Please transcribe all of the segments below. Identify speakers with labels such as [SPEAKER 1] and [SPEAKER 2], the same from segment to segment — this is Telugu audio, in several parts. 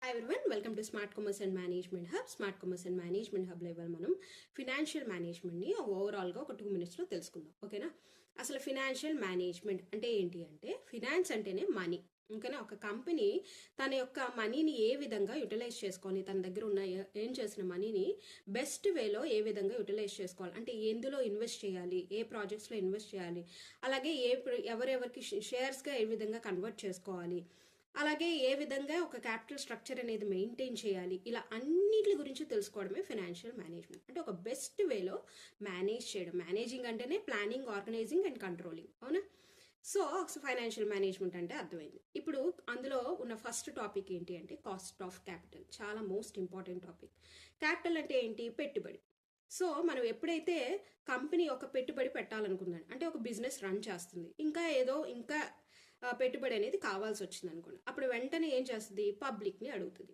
[SPEAKER 1] Hi everyone, welcome to Smart Commerce and Management Hub. Smart Commerce and Management Hub లో ఇవాళ మనం ఫినాన్షియల్ మేనేజ్మెంట్ని ఓవరాల్గా ఒక 2 minutesలో తెలుసుకుందాం. ఓకేనా? అసలు ఫినాన్షియల్ మేనేజ్మెంట్ అంటే ఏంటి అంటే, ఫినాన్స్ అంటేనే మనీ. ఓకేనా? ఒక కంపెనీ తన యొక్క మనీని ఏ విధంగా యుటిలైజ్ చేసుకొని, తన దగ్గర ఉన్న ఏం చేసిన మనీని బెస్ట్ వేలో ఏ విధంగా యుటిలైజ్ చేసుకోవాలి, అంటే ఎందులో ఇన్వెస్ట్ చేయాలి, ఏ ప్రాజెక్ట్స్లో ఇన్వెస్ట్ చేయాలి, అలాగే ఎవరెవరికి షేర్స్గా ఏ విధంగా కన్వర్ట్ చేసుకోవాలి, అలాగే ఏ విధంగా ఒక క్యాపిటల్ స్ట్రక్చర్ అనేది మెయింటైన్ చేయాలి, ఇలా అన్నిటి గురించి తెలుసుకోవడమే ఫైనాన్షియల్ మేనేజ్మెంట్. అంటే ఒక బెస్ట్ వేలో మేనేజ్ చేయడం. మేనేజింగ్ అంటేనే ప్లానింగ్, ఆర్గనైజింగ్ అండ్ కంట్రోలింగ్. అవునా? సో ఫైనాన్షియల్ మేనేజ్మెంట్ అంటే అర్థమైంది. ఇప్పుడు అందులో ఉన్న ఫస్ట్ టాపిక్ ఏంటి అంటే కాస్ట్ ఆఫ్ క్యాపిటల్. చాలా మోస్ట్ ఇంపార్టెంట్ టాపిక్. క్యాపిటల్ అంటే ఏంటి? పెట్టుబడి. సో మనం ఎప్పుడైతే కంపెనీ ఒక పెట్టుబడి పెట్టాలనుకుందాం, అంటే ఒక బిజినెస్ రన్ చేస్తుంది, ఇంకా పెట్టుబడి అనేది కావాల్సి వచ్చింది అనుకోండి, అప్పుడు వెంటనే ఏం చేస్తుంది? పబ్లిక్ని అడుగుతుంది,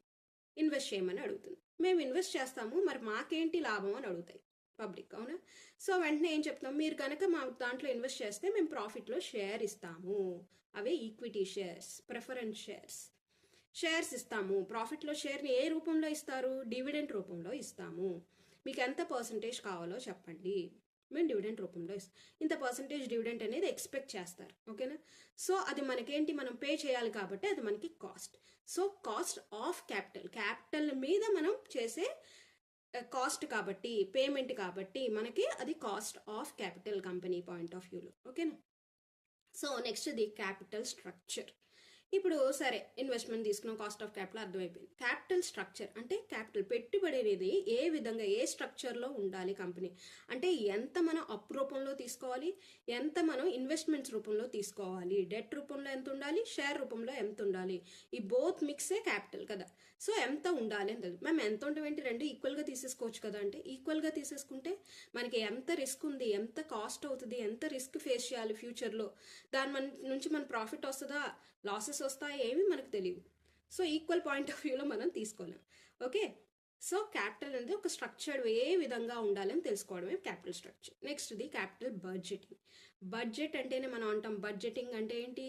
[SPEAKER 1] ఇన్వెస్ట్ చేయమని అడుగుతుంది. మేము ఇన్వెస్ట్ చేస్తాము, మరి మాకేంటి లాభం అని అడుగుతాయి పబ్లిక్. అవునా? సో వెంటనే ఏం చెప్తాం? మీరు కనుక మా దాంట్లో ఇన్వెస్ట్ చేస్తే మేము ప్రాఫిట్లో షేర్ ఇస్తాము. అవే ఈక్విటీ షేర్స్, ప్రిఫరెన్స్ షేర్స్ ఇస్తాము. ప్రాఫిట్లో షేర్ని ఏ రూపంలో ఇస్తారు? డివిడెంట్ రూపంలో ఇస్తాము. మీకు ఎంత పర్సంటేజ్ కావాలో చెప్పండి, మేము డివిడెంట్ రూపంలో ఇస్తాం. ఇంత పర్సంటేజ్ డివిడెంట్ అనేది ఎక్స్పెక్ట్ చేస్తారు. ఓకేనా? సో అది మనకేంటి? మనం పే చేయాలి కాబట్టి అది మనకి cost. So cost of capital మీద మనం చేసే కాస్ట్ కాబట్టి, పేమెంట్ కాబట్టి మనకి అది cost of capital company point of వ్యూలో. ఓకేనా? So next the capital structure. ఇప్పుడు సరే, ఇన్వెస్ట్మెంట్ తీసుకున్నాం, కాస్ట్ ఆఫ్ క్యాపిటల్ అర్థమైపోయింది. క్యాపిటల్ స్ట్రక్చర్ అంటే క్యాపిటల్ పెట్టుబడి అనేది ఏ విధంగా, ఏ స్ట్రక్చర్లో ఉండాలి కంపెనీ అంటే, ఎంత మనం అప్ రూపంలో తీసుకోవాలి, ఎంత మనం ఇన్వెస్ట్మెంట్స్ రూపంలో తీసుకోవాలి, డెట్ రూపంలో ఎంత ఉండాలి, షేర్ రూపంలో ఎంత ఉండాలి, ఈ బోత్ మిక్సే క్యాపిటల్ కదా. సో ఎంత ఉండాలి అని తెలుసు. మేము ఎంత ఉండవేంటి, రెండు ఈక్వల్గా తీసేసుకోవచ్చు కదా. అంటే ఈక్వల్గా తీసేసుకుంటే మనకి ఎంత రిస్క్ ఉంది, ఎంత కాస్ట్ అవుతుంది, ఎంత రిస్క్ ఫేస్ చేయాలి ఫ్యూచర్లో, దాని నుంచి మన ప్రాఫిట్ వస్తుందా, లాసెస్ వస్తాయి, ఏమి మనకు తెలియదు. సో ఈక్వల్ పాయింట్ ఆఫ్ వ్యూలో మనం తీసుకోలేం. ఓకే? సో క్యాపిటల్ అనేది ఒక స్ట్రక్చర్డ్ ఏ విధంగా ఉండాలని తెలుసుకోవడమే capital structure. Next the capital budgeting. Budget అంటేనే మనం అంటాం, బడ్జెటింగ్ అంటే ఏంటి?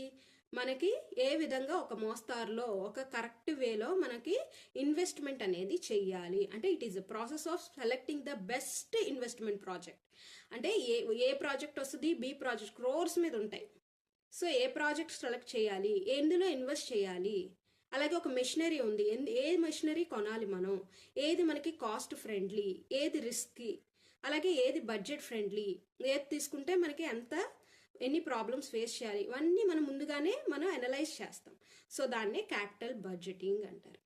[SPEAKER 1] మనకి ఏ విధంగా ఒక మోస్తారులో, ఒక కరెక్ట్ వేలో మనకి ఇన్వెస్ట్మెంట్ అనేది చెయ్యాలి. అంటే it is the process of selecting the best investment project. అంటే ఏ ప్రాజెక్ట్ వస్తుంది, బి ప్రాజెక్ట్, క్రోర్స్ మీద ఉంటాయి. సో ఏ ప్రాజెక్ట్ సెలెక్ట్ చేయాలి, ఎందులో ఇన్వెస్ట్ చేయాలి, అలాగే ఒక మెషినరీ ఉంది, ఏ మెషినరీ కొనాలి మనం, ఏది మనకి కాస్ట్ ఫ్రెండ్లీ, ఏది రిస్కీ, అలాగే ఏది బడ్జెట్ ఫ్రెండ్లీ, ఏది తీసుకుంటే మనకి ఎన్ని ప్రాబ్లమ్స్ ఫేస్ చేయాలి, ఇవన్నీ మనం ముందుగానే అనలైజ్ చేస్తాం. సో దాన్నే క్యాపిటల్ బడ్జెటింగ్ అంటారు.